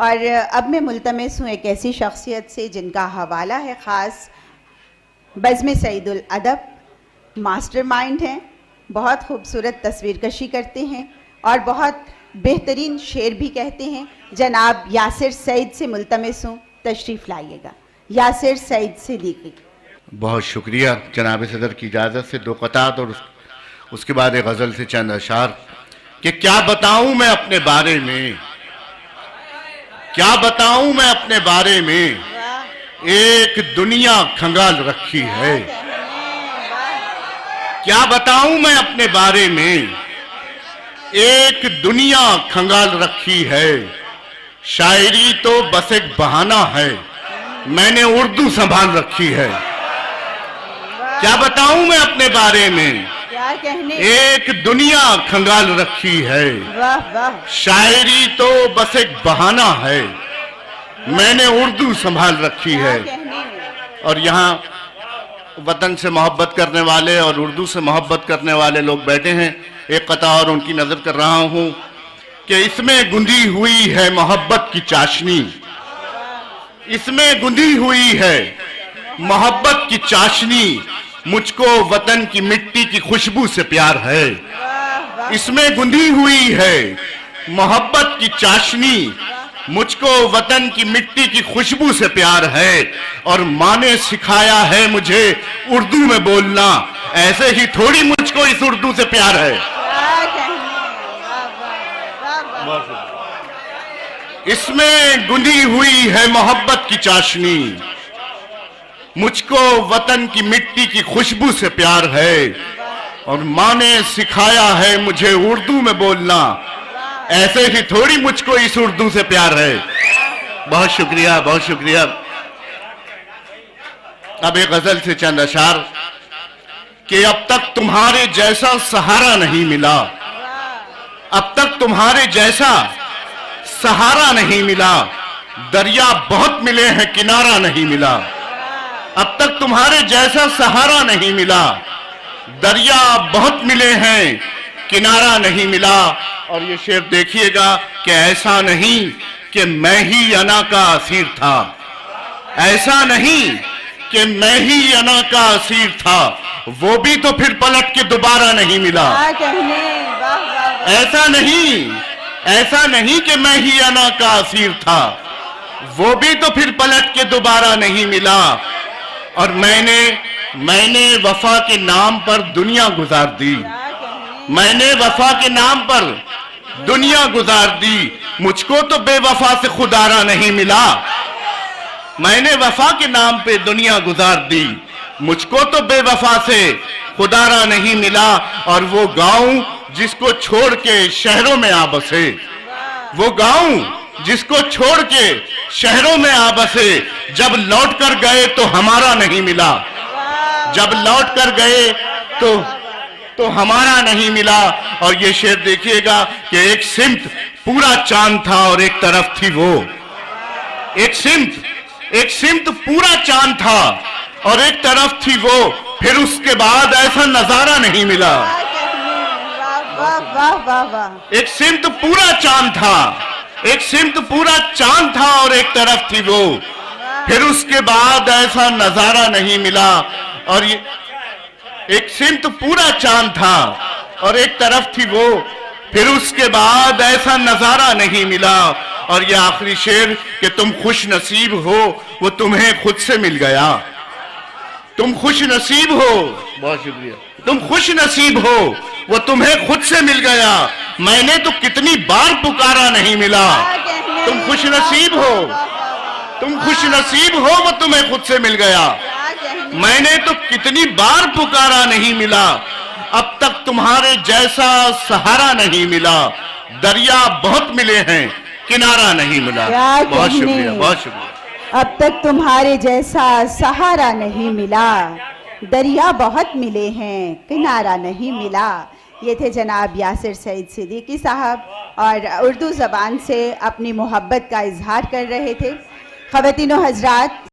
اور اب میں ملتمس ہوں ایک ایسی شخصیت سے جن کا حوالہ ہے خاص بزم سعید الادب، ماسٹر مائنڈ ہیں، بہت خوبصورت تصویر کشی کرتے ہیں اور بہت بہترین شعر بھی کہتے ہیں۔ جناب یاسر سعید سے ملتمس ہوں، تشریف لائیے گا۔ یاسر سعید صدیقی۔ بہت شکریہ جناب صدر کی اجازت سے دو قطعات اور اس کے بعد ایک غزل سے چند اشعار کہ کیا بتاؤں میں اپنے بارے میں، کیا بتاؤں میں اپنے بارے میں، ایک دنیا کھنگال رکھی ہے۔ کیا بتاؤں میں اپنے بارے میں، ایک دنیا کھنگال رکھی ہے۔ شاعری تو بس ایک بہانہ ہے، میں نے اردو سنبھال رکھی ہے۔ کیا بتاؤں میں اپنے بارے میں، ایک دنیا کھنگال رکھی ہے۔ شاعری تو بس ایک بہانہ ہے، میں نے اردو سنبھال رکھی ہے۔ اور یہاں وطن سے محبت کرنے والے اور اردو سے محبت کرنے والے لوگ بیٹھے ہیں، ایک قطعہ اور ان کی نظر کر رہا ہوں کہ اس میں گندھی ہوئی ہے محبت کی چاشنی، اس میں گندھی ہوئی ہے محبت کی چاشنی، مجھ کو وطن کی مٹی کی خوشبو سے پیار ہے۔ اس میں گندھی ہوئی ہے محبت کی چاشنی، مجھ کو وطن کی مٹی کی خوشبو سے پیار ہے۔ اور ماں نے سکھایا ہے مجھے اردو میں بولنا، ایسے ہی تھوڑی مجھ کو اس اردو سے پیار ہے۔ اس میں گندھی ہوئی ہے محبت کی چاشنی، مجھ کو وطن کی مٹی کی خوشبو سے پیار ہے۔ اور ماں نے سکھایا ہے مجھے اردو میں بولنا، ایسے ہی تھوڑی مجھ کو اس اردو سے پیار ہے۔ بہت شکریہ، بہت شکریہ۔ اب ایک غزل سے چند اشعار کہ اب تک تمہارے جیسا سہارا نہیں ملا، اب تک تمہارے جیسا سہارا نہیں ملا، دریا بہت ملے ہیں کنارہ نہیں ملا۔ اب تک تمہارے جیسا سہارا نہیں ملا، دریا بہت ملے ہیں کنارہ نہیں ملا۔ اور یہ شعر دیکھیے گا کہ ایسا نہیں کہ میں ہی انا کا اسیر تھا، ایسا نہیں کہ میں ہی انا کا اسیر تھا، وہ بھی تو پھر پلٹ کے دوبارہ نہیں ملا۔ ایسا نہیں، ایسا نہیں کہ میں ہی انا کا اسیر تھا، وہ بھی تو پھر پلٹ کے دوبارہ نہیں ملا۔ اور میں نے وفا کے نام پر دنیا گزار دی، میں نے وفا کے نام پر دنیا گزار دی، مجھ کو تو بے وفا سے خودارا نہیں ملا۔ میں نے وفا کے نام پہ دنیا گزار دی، مجھ کو تو بے وفا سے خودارا نہیں ملا۔ اور وہ گاؤں جس کو چھوڑ کے شہروں میں آ بسے، وہ گاؤں جس کو چھوڑ کے شہروں میں آ بسے، جب لوٹ کر گئے تو ہمارا نہیں ملا، جب لوٹ کر گئے تو ہمارا نہیں ملا۔ اور یہ شعر دیکھیے گا کہ ایک سمت پورا چاند تھا اور ایک طرف تھی وہ، ایک سمت پورا چاند تھا اور ایک طرف تھی وہ، پھر اس کے بعد ایسا نظارہ نہیں ملا۔ ایک سمت پورا چاند تھا، ایک سمت پورا چاند تھا اور ایک طرف تھی وہ، پھر اس کے بعد ایسا نظارہ نہیں ملا۔ اور یہ ایک سمت پورا چاند تھا اور ایک طرف تھی وہ، پھر اس کے بعد ایسا نظارہ نہیں ملا۔ اور یہ آخری شعر کہ تم خوش نصیب ہو وہ تمہیں خود سے مل گیا، تم خوش نصیب ہو، بہت شکریہ، تم خوش نصیب ہو وہ تمہیں خود سے مل گیا، میں نے تو کتنی بار پکارا نہیں ملا۔ تم خوش نصیب ہو، تم خوش نصیب ہو وہ تمہیں خود سے مل گیا، میں نے تو کتنی بار پکارا نہیں ملا۔ اب تک تمہارے جیسا سہارا نہیں ملا، دریا بہت ملے ہیں کنارہ نہیں ملا۔ بہت شکریہ، بہت شکریہ۔ اب تک تمہارے جیسا سہارا نہیں ملا، دریا بہت ملے ہیں کنارہ نہیں ملا۔ یہ تھے جناب یاسر سعید صدیقی صاحب اور اردو زبان سے اپنی محبت کا اظہار کر رہے تھے۔ خواتین و حضرات،